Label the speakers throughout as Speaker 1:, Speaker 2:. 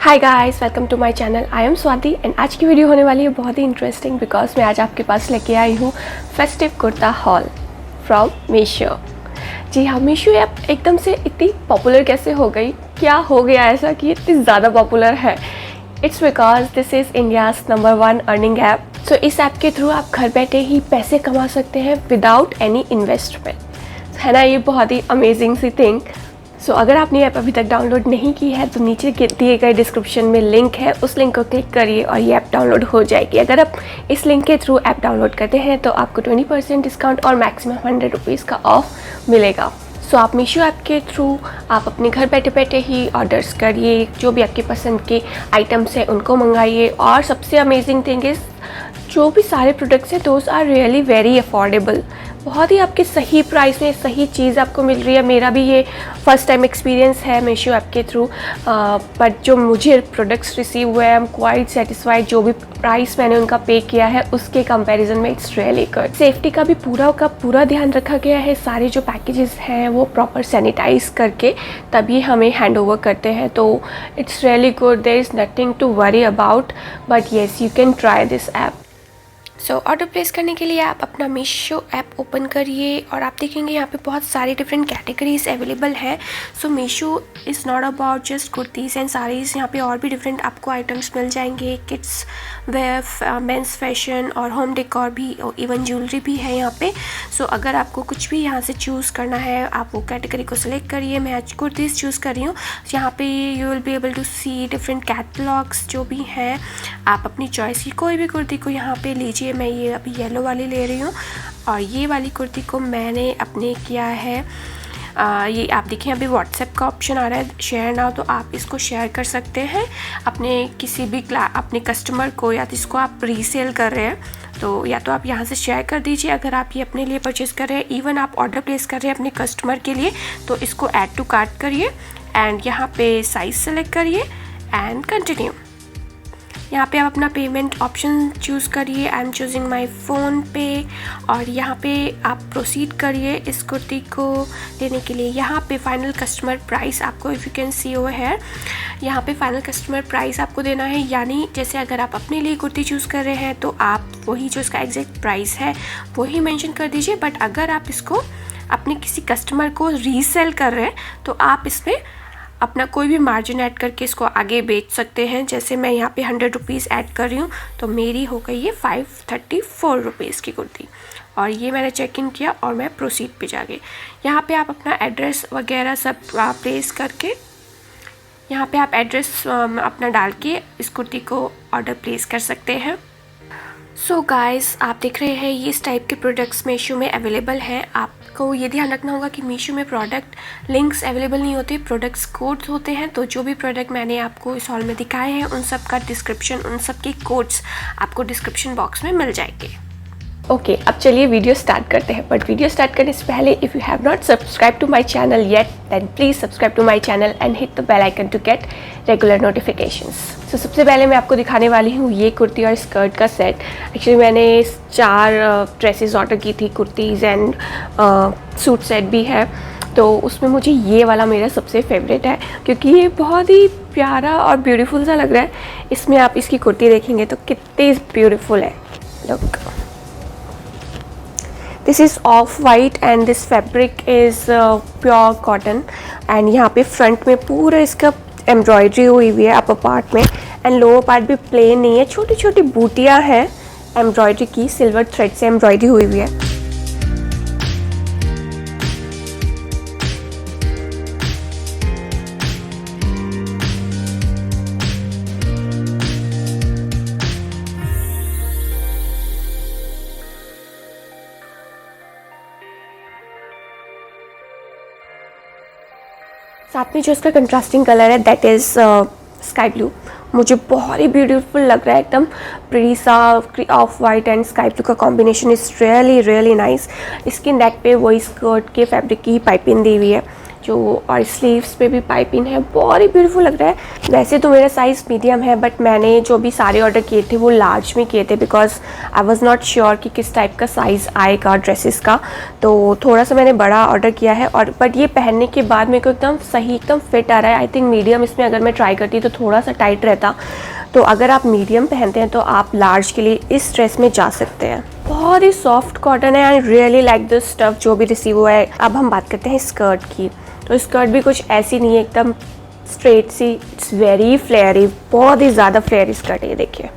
Speaker 1: Hi guys, welcome to my channel. I am Swati and आज की video होने वाली है बहुत ही इंटरेस्टिंग बिकॉज मैं आज आपके पास लेके आई हूँ festive kurta haul from Meesho. जी हाँ, मीशो ऐप एकदम से इतनी पॉपुलर कैसे हो गई, क्या हो गया ऐसा कि इतनी ज़्यादा पॉपुलर है? It's because this is India's number 1 earning app. So इस ऐप के थ्रू आप घर बैठे ही पैसे कमा सकते हैं विदाउट एनी इन्वेस्टमेंट। है ना, ये बहुत ही अमेजिंग सी थिंग। सो अगर आपने ऐप अभी तक डाउनलोड नहीं की है तो नीचे दिए गए डिस्क्रिप्शन में लिंक है, उस लिंक को क्लिक करिए और ये ऐप डाउनलोड हो जाएगी। अगर आप इस लिंक के थ्रू ऐप डाउनलोड करते हैं तो आपको 20% डिस्काउंट और मैक्सिमम 100 रुपीज़ का ऑफ मिलेगा। सो आप मीशो ऐप के थ्रू आप अपने घर बैठे बैठे ही ऑर्डर्स करिए, जो भी आपकी पसंद के आइटम्स हैं उनको मंगाइए। और सबसे अमेजिंग थिंग इज़ जो भी सारे प्रोडक्ट्स हैं those are really very affordable. बहुत ही आपके सही प्राइस में सही चीज़ आपको मिल रही है। मेरा भी ये फर्स्ट टाइम एक्सपीरियंस है मीशो ऐप के थ्रू, बट जो मुझे प्रोडक्ट्स रिसीव हुए हैं आई एम क्वाइट सेटिस्फाइड। जो भी प्राइस मैंने उनका पे किया है उसके कंपैरिजन में इट्स रियली गुड। सेफ्टी का भी पूरा ध्यान रखा गया है। सारे जो पैकेजेस हैं वो प्रॉपर सैनिटाइज करके तभी हमें हैंड ओवर करते हैं, तो it's really good. There is nothing to worry about, but yes you can try this app. So order place करने के लिए आप अपना मीशो ऐप ओपन करिए और आप देखेंगे यहाँ पे बहुत सारी डिफरेंट कैटेगरीज अवेलेबल है। So Meesho is not about just kurtis and saris, यहाँ पे और भी डिफरेंट आपको आइटम्स मिल जाएंगे। किड्स वेयर, मेंस फैशन और होम डेकोर भी, इवन ज्वेलरी भी है यहाँ पे। सो अगर आपको कुछ भी यहाँ से चूज़ करना है आप वो कैटेगरी को सिलेक्ट करिए। मैं आज कुर्तीज़ चूज़ कर रही हूँ। यहाँ पे you will be able to see different catalogues जो भी हैं। आप अपनी चॉइस की कोई भी कुर्ती को यहाँ पे लीजिए। मैं ये अभी येलो वाली ले रही हूँ और ये वाली कुर्ती को मैंने अपने किया है। ये आप देखिए अभी व्हाट्सएप का ऑप्शन आ रहा है शेयर नाउ, तो आप इसको शेयर कर सकते हैं अपने किसी भी अपने कस्टमर को, या तो इसको आप रीसेल कर रहे हैं तो या तो आप यहाँ से शेयर कर दीजिए। अगर आप ये अपने लिए परचेज़ कर रहे हैं, इवन आप ऑर्डर प्लेस कर रहे हैं अपने कस्टमर के लिए, तो इसको ऐड टू कार्ट करिए एंड यहाँ पे साइज़ सेलेक्ट करिए एंड कंटिन्यू। यहाँ पे आप अपना पेमेंट ऑप्शन चूज़ करिए। I am choosing my phone पे और यहाँ पे आप प्रोसीड करिए इस कुर्ती को लेने के लिए। यहाँ पे फाइनल कस्टमर प्राइस आपको, if you can see over है, यहाँ पे फाइनल कस्टमर प्राइस आपको देना है। यानी जैसे अगर आप अपने लिए कुर्ती चूज़ कर रहे हैं तो आप वही जो इसका एग्जैक्ट प्राइस है वही मेंशन कर दीजिए। बट अगर आप इसको अपने किसी कस्टमर को रीसेल कर रहे हैं तो आप इसमें अपना कोई भी मार्जिन ऐड करके इसको आगे बेच सकते हैं। जैसे मैं यहाँ पे 100 रुपीज़ ऐड कर रही हूँ तो मेरी हो गई है 534 रुपीज़ की कुर्ती। और ये मैंने चेक इन किया और मैं प्रोसीड पे जा गई। यहाँ पे आप अपना एड्रेस वगैरह सब प्लेस करके यहाँ पे आप एड्रेस अपना डाल के इस कुर्ती को ऑर्डर प्लेस कर सकते हैं। सो गाइस, आप देख रहे हैं ये इस टाइप के प्रोडक्ट्स मीशो में अवेलेबल हैं। आपको ये ध्यान रखना होगा कि मीशो में प्रोडक्ट लिंक्स अवेलेबल नहीं होते, प्रोडक्ट्स कोड्स होते हैं। तो जो भी प्रोडक्ट मैंने आपको इस हॉल में दिखाए हैं उन सब का डिस्क्रिप्शन, उन सब के कोड्स आपको डिस्क्रिप्शन बॉक्स में मिल जाएंगे। ओके, अब चलिए वीडियो स्टार्ट करते हैं। बट वीडियो स्टार्ट करने से पहले if you have not subscribe to my channel yet then please subscribe to my channel and hit the bell icon to get regular notifications. So सबसे पहले मैं आपको दिखाने वाली हूँ ये कुर्ती और स्कर्ट का सेट। एक्चुअली मैंने 4 ड्रेसेस ऑर्डर की थी, कुर्तीज़ एंड सूट सेट भी है। तो उसमें मुझे ये वाला मेरा सबसे फेवरेट है क्योंकि ये बहुत ही प्यारा और ब्यूटीफुल सा लग रहा है। इसमें आप इसकी कुर्ती देखेंगे तो कितनी ब्यूटीफुल है। Look, this is of white and this fabric is pure cotton and यहाँ पे फ्रंट में पूरा इसका एम्ब्रॉयडरी हुई हुई है अपर पार्ट में, एंड लोअर पार्ट भी प्लेन नहीं है, छोटी छोटी बूटियाँ हैं एम्ब्रॉयडरी की, सिल्वर थ्रेड से एम्ब्रॉयडरी हुई हुई है। साथ में जो इसका कंट्रास्टिंग कलर है दैट इज़ स्काई ब्लू, मुझे बहुत ही ब्यूटीफुल लग रहा है। एकदम प्रीटी सा off white and sky blue का combination is really really nice. इसकी नेक पे वही स्कर्ट के फैब्रिक की पाइपिंग दी हुई है जो, और स्लीव्स पे भी पाइपिंग है, बहुत ही ब्यूटीफुल लग रहा है। वैसे तो मेरा साइज़ मीडियम है, बट मैंने जो भी सारे ऑर्डर किए थे वो लार्ज में किए थे, because I was not sure कि किस टाइप का साइज़ आएगा ड्रेसेस का। तो थोड़ा सा मैंने बड़ा ऑर्डर किया है, और बट ये पहनने के बाद मेरे को एकदम सही, एकदम फिट आ रहा है। आई थिंक मीडियम इसमें अगर मैं ट्राई करती तो थोड़ा सा टाइट रहता, तो अगर आप मीडियम पहनते हैं तो आप लार्ज के लिए इस ड्रेस में जा सकते हैं। बहुत ही सॉफ्ट कॉटन है, I really like this stuff जो भी रिसीव हुआ है। अब हम बात करते हैं स्कर्ट की। तो स्कर्ट भी कुछ ऐसी नहीं है, एकदम स्ट्रेट सी, इट्स वेरी फ्लेयरी, बहुत ही ज़्यादा फ्लेयरी स्कर्ट है। ये देखिए,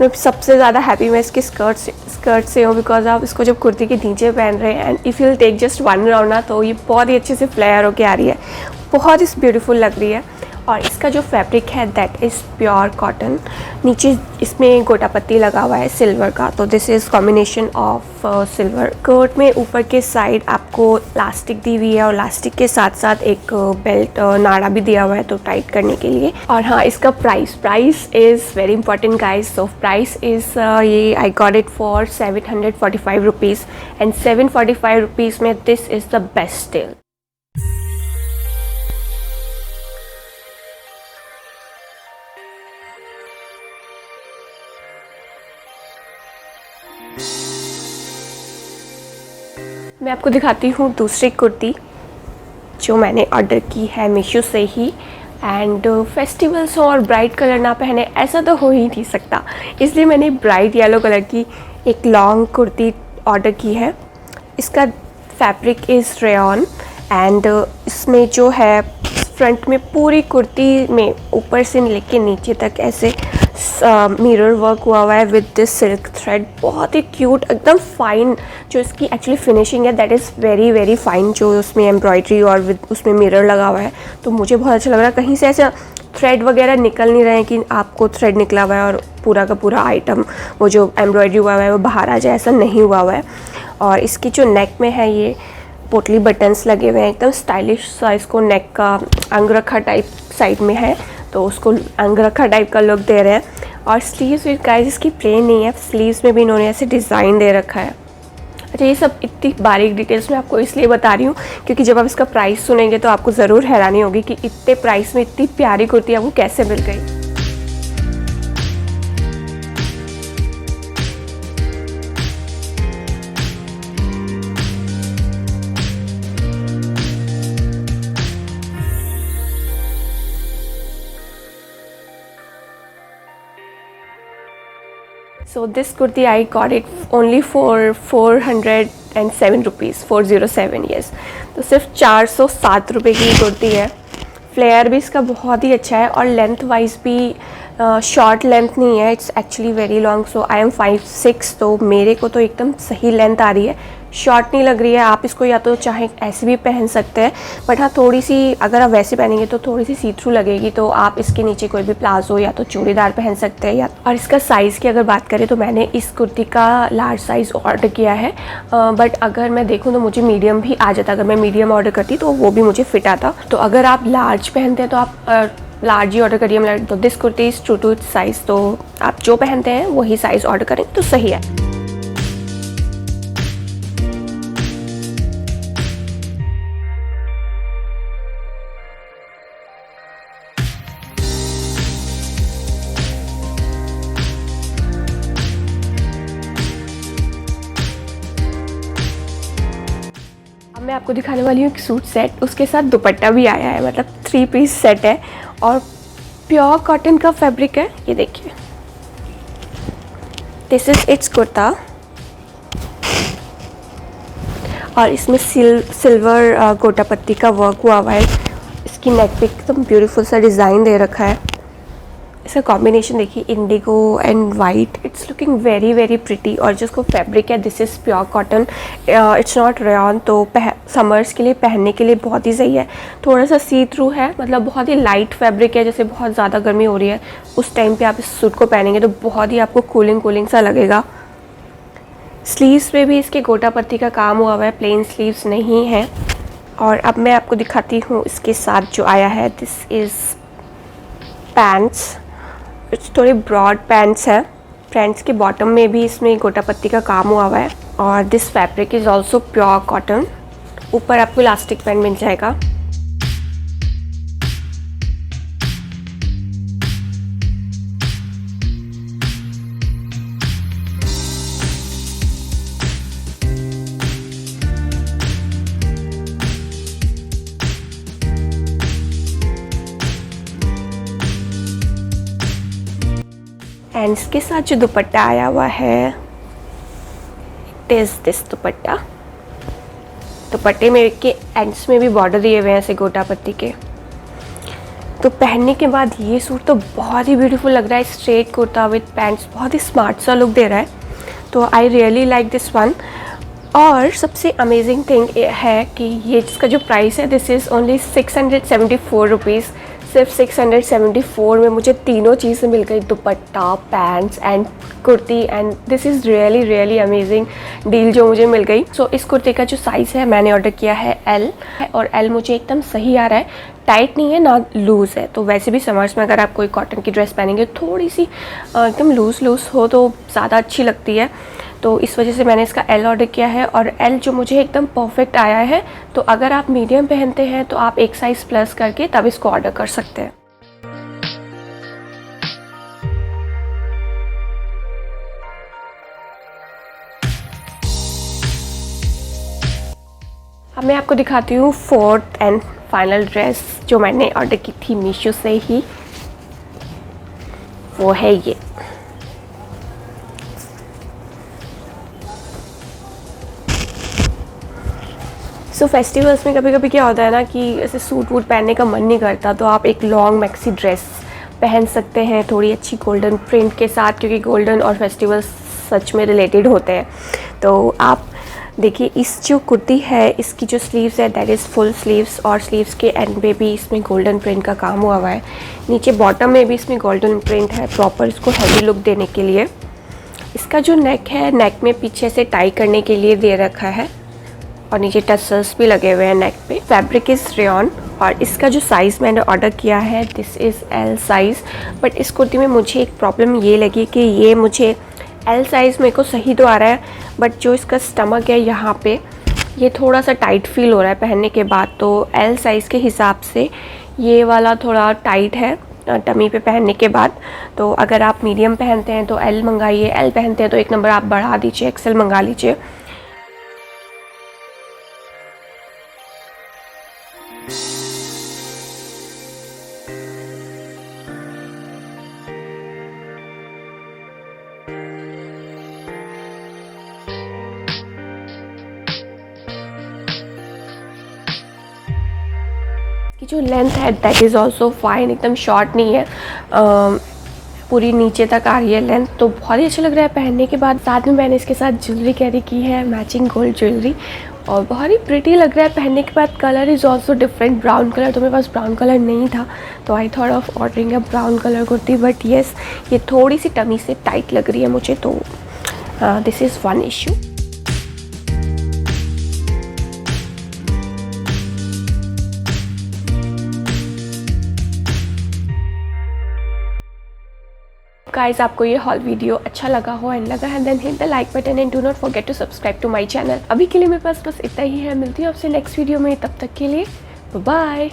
Speaker 1: मैं सबसे ज़्यादा हैप्पी मैं इसकी स्कर्ट से हूँ, बिकॉज आप इसको जब कुर्ती के नीचे पहन रहे हैं and if you take just one round ना, तो ये बहुत ही अच्छे से फ्लेयर होके आ रही है, बहुत ही ब्यूटीफुल लग रही है। और इसका जो फैब्रिक है दैट इज़ प्योर कॉटन। नीचे इसमें गोटा पत्ती लगा हुआ है सिल्वर का, तो this is combination of silver. Skirt में ऊपर के साइड आपको लास्टिक दी हुई है, और लास्टिक के साथ साथ एक बेल्ट नाड़ा भी दिया हुआ है तो टाइट करने के लिए। और हाँ, इसका price is very important guys. So price is ये I got it for 745 rupees, and 745 rupees में this is the best deal. मैं आपको दिखाती हूँ दूसरी कुर्ती जो मैंने ऑर्डर की है मीशो से ही। एंड फेस्टिवल्स हो और ब्राइट कलर ना पहने ऐसा तो हो ही नहीं सकता, इसलिए मैंने ब्राइट येलो कलर की एक लॉन्ग कुर्ती ऑर्डर की है। इसका फैब्रिक इज़ रेयॉन, एंड इसमें जो है फ्रंट में पूरी कुर्ती में ऊपर से लेके नीचे तक ऐसे मिरर वर्क हुआ है विद दिस सिल्क थ्रेड। बहुत ही क्यूट, एकदम फाइन जो इसकी एक्चुअली फिनिशिंग है that is very very fine. जो उसमें एम्ब्रॉयडरी और विद उसमें मिरर लगा हुआ है, तो मुझे बहुत अच्छा लग रहा है। कहीं से ऐसा थ्रेड वगैरह निकल नहीं रहे हैं कि आपको थ्रेड निकला हुआ है और पूरा का पूरा आइटम वो जो एम्ब्रॉयडरी हुआ है वो बाहर आ जाए, ऐसा नहीं हुआ हुआ है। और इसकी जो नेक में है ये पोटली बटन्स लगे हुए हैं, एकदम स्टाइलिश सा इसको नेक का अंगरखा टाइप साइड में है, तो उसको अंगरखा टाइप का लुक दे रहे हैं। और स्लीव्स विद गाइस इसकी प्लेन नहीं है, स्लीव्स में भी इन्होंने ऐसे डिज़ाइन दे रखा है। अच्छा, ये सब इतनी बारीक डिटेल्स मैं आपको इसलिए बता रही हूँ क्योंकि जब आप इसका प्राइस सुनेंगे तो आपको ज़रूर हैरानी होगी कि इतने प्राइस में इतनी प्यारी कुर्ती आपको कैसे मिल गई। So this kurti I got it only for 407 rupees, 407 yes। तो सिर्फ 407 रुपये की कुर्ती है। फ्लेयर भी इसका बहुत ही अच्छा है, और लेंथ वाइज भी शॉर्ट लेंथ नहीं है, it's actually very long. So I am 5'6", तो मेरे को तो एकदम सही लेंथ आ रही है, शॉर्ट नहीं लग रही है। आप इसको या तो चाहे ऐसे भी पहन सकते हैं, बट हाँ थोड़ी सी अगर आप वैसे पहनेंगे तो थोड़ी सी सी थ्रू लगेगी, तो आप इसके नीचे कोई भी प्लाजो या तो चूड़ीदार पहन सकते हैं। या और इसका साइज़ की अगर बात करें तो मैंने इस कुर्ती का लार्ज साइज़ ऑर्डर किया है, बट अगर मैं देखूँ तो मुझे मीडियम भी आ जाता। अगर मैं मीडियम ऑर्डर करती तो वो भी मुझे फिट आता। तो अगर आप लार्ज पहनते हैं तो आप लार्ज ही ऑर्डर करिए। तो this kurti is true to its size, तो आप जो पहनते हैं वही साइज़ ऑर्डर करें तो सही है। मैं आपको दिखाने वाली हूँ एक सूट सेट, उसके साथ दुपट्टा भी आया है, मतलब 3 पीस सेट है और प्योर कॉटन का फैब्रिक है। ये देखिए, दिस इज इट्स कुर्ता, और इसमें सिल्वर गोटा पत्ती का वर्क हुआ है। इसकी नेक पे एकदम ब्यूटीफुल सा डिज़ाइन दे रखा है। इसका कॉम्बिनेशन देखिए, Indigo and white, it's looking very very pretty. और जो इसको फैब्रिक है this is pure cotton, it's not rayon, तो समर्स के लिए पहनने के लिए बहुत ही सही है। थोड़ा सा सी थ्रू है, मतलब बहुत ही लाइट फैब्रिक है। जैसे बहुत ज़्यादा गर्मी हो रही है उस टाइम पे आप इस सूट को पहनेंगे तो बहुत ही आपको कूलिंग सा लगेगा। स्लीव्स पे भी इसके गोटा पत्ती का काम हुआ है, प्लेन स्लीव्स नहीं है। और अब मैं आपको दिखाती हूँ इसके साथ जो आया है, दिस इज़ पैंट्स। थोड़े ब्रॉड पैंट्स है, पैंट्स के बॉटम में भी इसमें गोटा पत्ती का काम हुआ है। और this fabric is also pure cotton, ऊपर आपको इलास्टिक बैंड मिल जाएगा। एंड इसके साथ जो दुपट्टा आया हुआ है, इट इज़ दिस दुपट्टा। दुपट्टे में के एंड्स में भी बॉर्डर दिए हुए हैं ऐसे गोटा पत्ती के। तो पहनने के बाद ये सूट तो बहुत ही ब्यूटीफुल लग रहा है। स्ट्रेट कुर्ता विद पैंट्स, बहुत ही स्मार्ट सा लुक दे रहा है। तो I really like this one. और सबसे अमेजिंग थिंग है कि ये जिसका जो प्राइस है, दिस इज़ ओनली 674 रुपीज़। सिर्फ 674 में मुझे तीनों चीज़ें मिल गई, दुपट्टा, pants and kurti. And this is really amazing deal जो मुझे मिल गई। सो इस कुर्ती का जो साइज़ है मैंने ऑर्डर किया है एल, और एल मुझे एकदम सही आ रहा है, टाइट नहीं है ना लूज़ है। तो वैसे भी समर्स में अगर आप कोई कॉटन की ड्रेस पहनेंगे थोड़ी सी एकदम लूज़ हो तो ज़्यादा अच्छी लगती है। तो इस वजह से मैंने इसका एल ऑर्डर किया है, और एल जो मुझे एकदम परफेक्ट आया है। तो अगर आप मीडियम पहनते हैं तो आप एक साइज़ प्लस करके तब इसको ऑर्डर कर सकते हैं। अब मैं आपको दिखाती हूँ फोर्थ एंड फाइनल ड्रेस जो मैंने ऑर्डर की थी मीशो से ही। वो है ये। सो फेस्टिवल्स में कभी कभी क्या होता है ना कि ऐसे सूट वूट पहनने का मन नहीं करता, तो आप एक लॉन्ग मैक्सी ड्रेस पहन सकते हैं थोड़ी अच्छी गोल्डन प्रिंट के साथ, क्योंकि गोल्डन और फेस्टिवल्स सच में रिलेटेड होते हैं। तो आप देखिए, इस जो कुर्ती है इसकी जो स्लीव्स है दैट इज़ फुल स्लीव्स, और स्लीव्स के एंड में भी इसमें गोल्डन प्रिंट का काम हुआ है। नीचे बॉटम में भी इसमें गोल्डन प्रिंट है, प्रॉपर इसको हैवी लुक देने के लिए। इसका जो नेक है, नेक में पीछे से टाई करने के लिए दे रखा है, और नीचे टसल्स भी लगे हुए हैं नेक पे। फैब्रिक इज़ रेयॉन, और इसका जो साइज़ मैंने ऑर्डर किया है this is L size. But इस कुर्ती में मुझे एक प्रॉब्लम ये लगी कि ये मुझे एल साइज़ मेरे को सही तो आ रहा है, बट जो इसका स्टमक है यहाँ पे ये थोड़ा सा टाइट फील हो रहा है पहनने के बाद। तो एल साइज़ के हिसाब से ये वाला थोड़ा टाइट है टमी पे पहनने के बाद। तो अगर आप मीडियम पहनते हैं तो एल मंगाइए, एल पहनते हैं तो एक नंबर आप बढ़ा दीजिए, एक्सेल मंगा लीजिए। की जो लेंथ है दैट इज़ ऑल्सो फाइन, एकदम शॉर्ट नहीं है, पूरी नीचे तक आ रही है लेंथ। तो बहुत ही अच्छा लग रहा है पहनने के बाद। साथ में मैंने इसके साथ ज्वेलरी कैरी की है, मैचिंग गोल्ड ज्वेलरी, और बहुत ही प्रिटी लग रहा है पहनने के बाद। Colour is also different, brown colour, तो मेरे पास ब्राउन कलर नहीं था तो I thought of ordering a brown colour kurti. But yes, ये थोड़ी सी टमी से टाइट लग रही है मुझे, तो this is one issue. Guys, आपको ये हॉल वीडियो अच्छा लगा हो एंड लगा है then hit the like button and do not forget to subscribe to my channel. अभी के लिए मेरे पास बस इतना ही है, मिलती हूँ आपसे नेक्स्ट वीडियो में, तब तक के लिए बाय बाय।